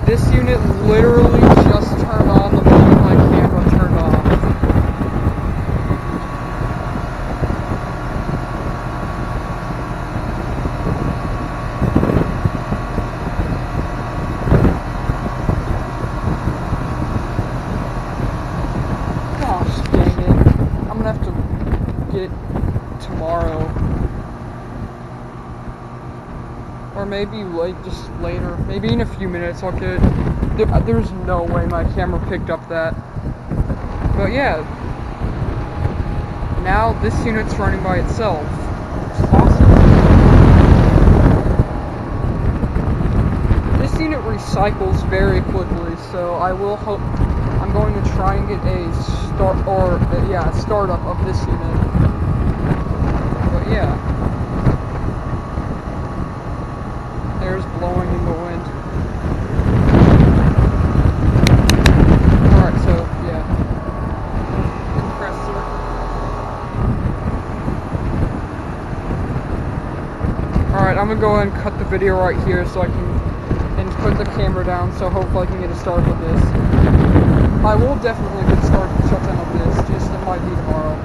This unit literally just turned on the moment my camera turned off. Gosh dang it. I'm gonna have to get it tomorrow. Or maybe just later. Maybe in a few minutes I'll get it. There's no way my camera picked up that. But yeah. Now this unit's running by itself. It's awesome. This unit recycles very quickly, so I'm going to try and get a startup of this unit. But yeah. Air's blowing in the wind. Alright, so, yeah. Compressor. Alright, I'm gonna go ahead and cut the video right here so I can, and put the camera down so hopefully I can get a start with this. I will definitely get started with shutdown of this, just it might be tomorrow.